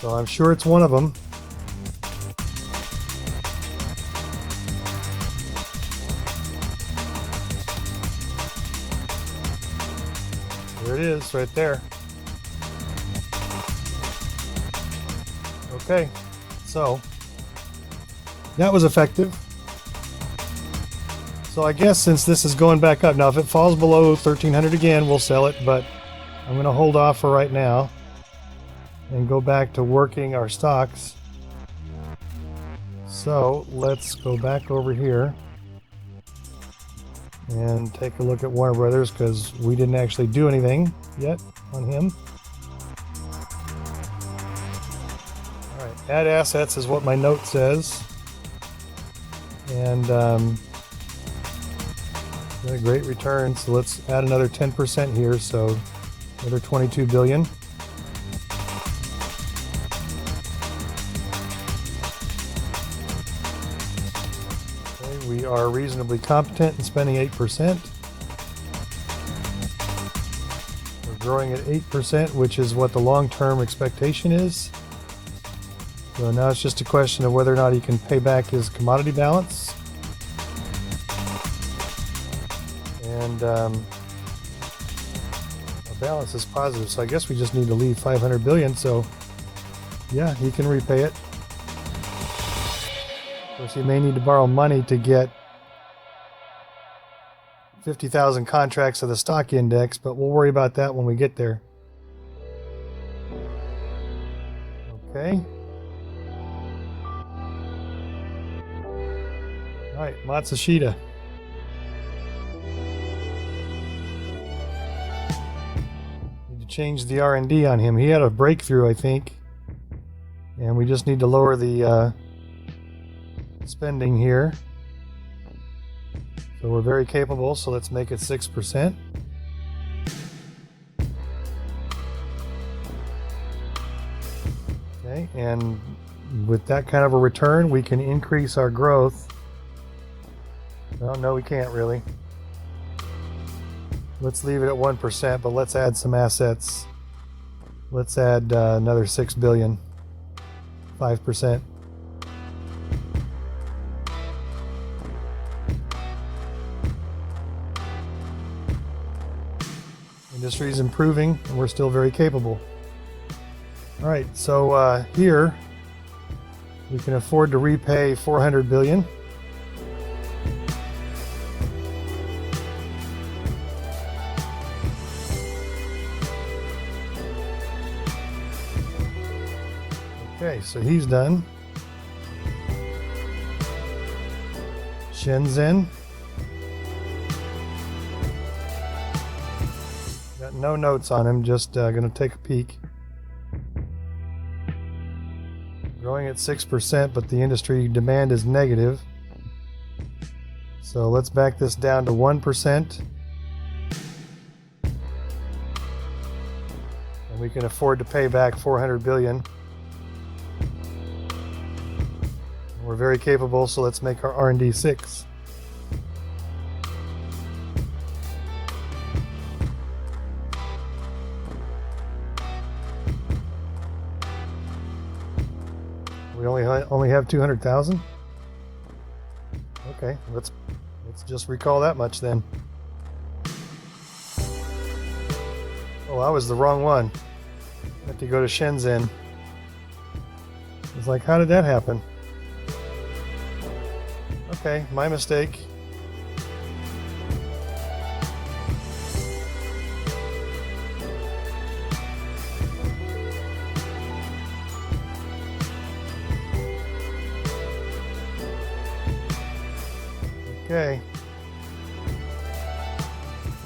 so I'm sure it's one of them. There it is, right there. Okay, so that was effective. So I guess since this is going back up, now if it falls below 1300 again, we'll sell it, but I'm going to hold off for right now and go back to working our stocks. So let's go back over here and take a look at Warner Brothers, because we didn't actually do anything yet on him. All right, add assets is what my note says, and a great return. So let's add another 10% here, so another 22 billion. Okay, we are reasonably competent in spending 8%. We're growing at 8%, which is what the long-term expectation is. So now it's just a question of whether or not he can pay back his commodity balance. And our balance is positive, so I guess we just need to leave 500 billion. So yeah, he can repay it. Of course, he may need to borrow money to get 50,000 contracts of the stock index, but we'll worry about that when we get there. Okay. All right, Matsushita. Change the R&D on him. He had a breakthrough, I think, and we just need to lower the spending here. So we're very capable, so let's make it 6%. Okay, and with that kind of a return, we can increase our growth. Well, no, we can't really. Let's leave it at 1%, but let's add some assets. Let's add another 6 billion, 5%. Industry is improving, and we're still very capable. All right, so here we can afford to repay 400 billion. Okay, so he's done. Shenzhen. Got no notes on him, just going to take a peek. Growing at 6%, but the industry demand is negative. So let's back this down to 1%. And we can afford to pay back 400 billion. We're very capable, so let's make our R&D 6. We only have 200,000. Okay, let's just recall that much then. Oh, I was the wrong one. I have to go to Shenzhen. It's like, how did that happen? Okay, my mistake. Okay.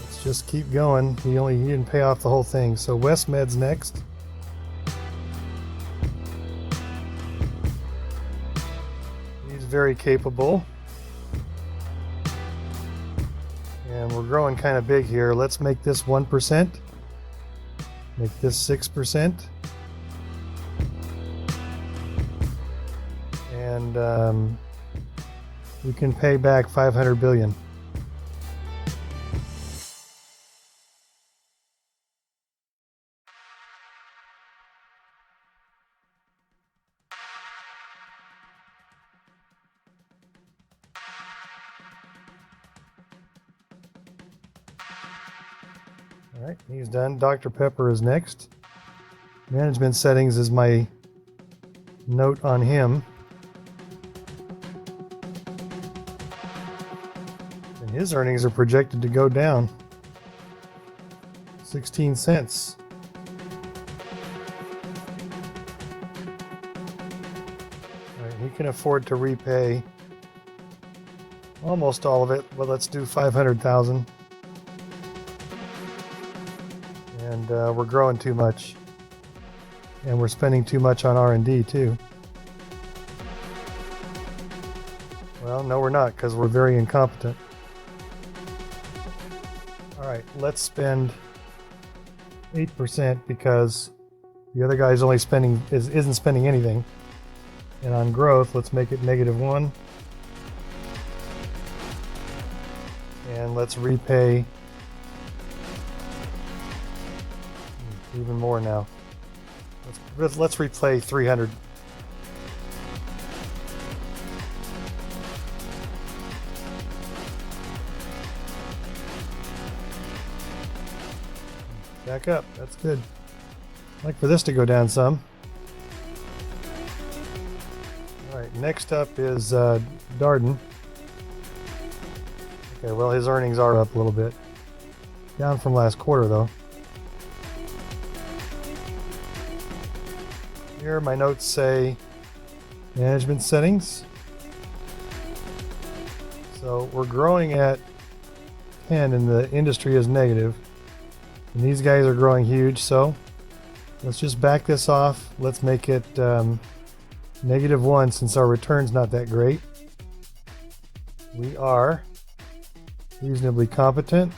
Let's just keep going. He didn't pay off the whole thing. So Westmed's next. He's very capable. And we're growing kind of big here. Let's make this 1%. Make this 6%. And we can pay back 500 billion. All right, he's done. Dr. Pepper is next. Management settings is my note on him. And his earnings are projected to go down 16 cents. All right, he can afford to repay almost all of it, but let's do 500,000. And we're growing too much, and we're spending too much on R&D too. Well, no, we're not, because we're very incompetent. All right, let's spend 8% because the other guy's only isn't spending anything. And on growth, let's make it -1. And let's repay even more now. Let's replay 300. Back up. That's good. I'd like for this to go down some. All right. Next up is Darden. Okay. Well, his earnings are up a little bit. Down from last quarter, though. Here, my notes say management settings. So we're growing at 10 and the industry is negative. And these guys are growing huge, so let's just back this off. Let's make it -1 since our return's not that great. We are reasonably competent.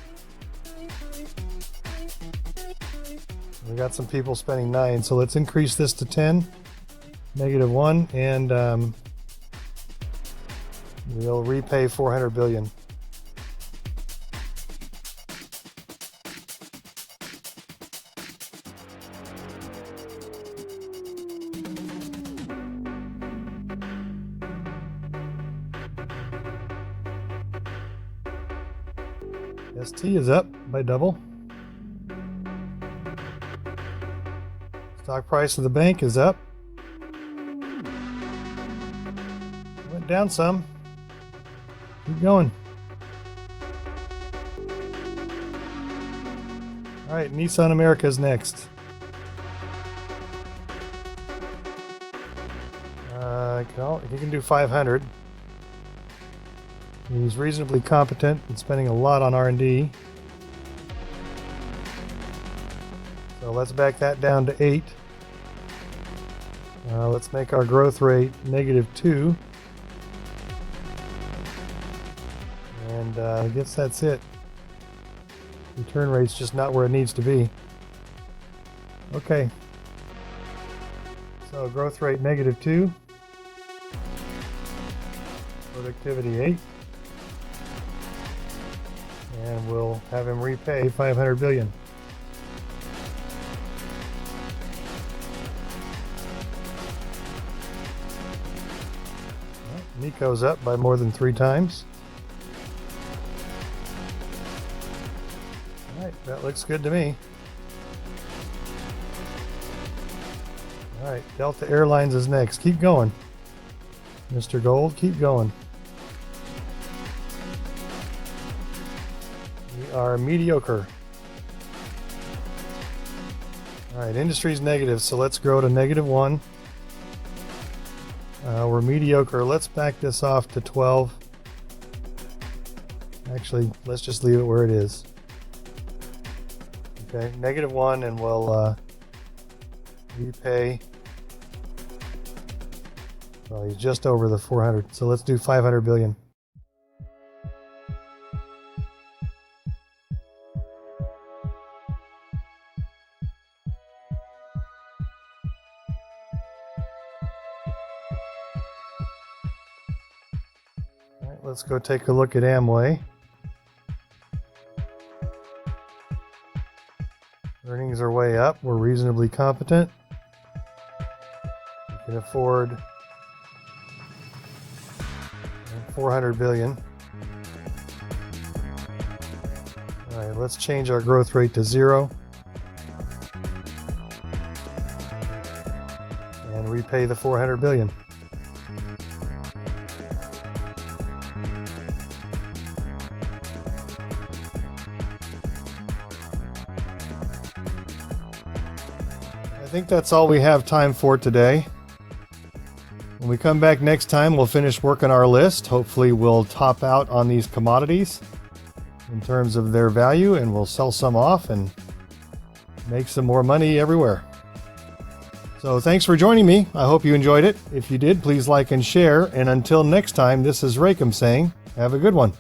We got some people spending 9, so let's increase this to 10, -1, and we'll repay 400 billion. ST is up by double. Stock price of the bank is up. Went down some. Keep going. All right, Nissan America is next. He can do 500. He's reasonably competent and spending a lot on R&D. So let's back that down to 8. Let's make our growth rate -2. And I guess that's it. Return rate's just not where it needs to be. Okay. So growth rate -2. Productivity 8. And we'll have him repay 500 billion. Nico's up by more than 3 times. All right, that looks good to me. All right, Delta Airlines is next. Keep going, Mr. Gold. Keep going. We are mediocre. All right, industry's negative, so let's grow to -1. We're mediocre. Let's back this off to 12. Actually, let's just leave it where it is. Okay, -1, and we'll repay. Well, he's just over the 400, so let's do 500 billion. let's go take a look at Amway. Earnings are way up. We're reasonably competent. We can afford $400 billion. All right, let's change our growth rate to 0 and repay the $400 billion. I think that's all we have time for today. When we come back next time, we'll finish working our list. Hopefully we'll top out on these commodities in terms of their value, and we'll sell some off and make some more money everywhere. So thanks for joining me. I hope you enjoyed it. If you did, please like and share. And until next time, this is RakeM saying, have a good one.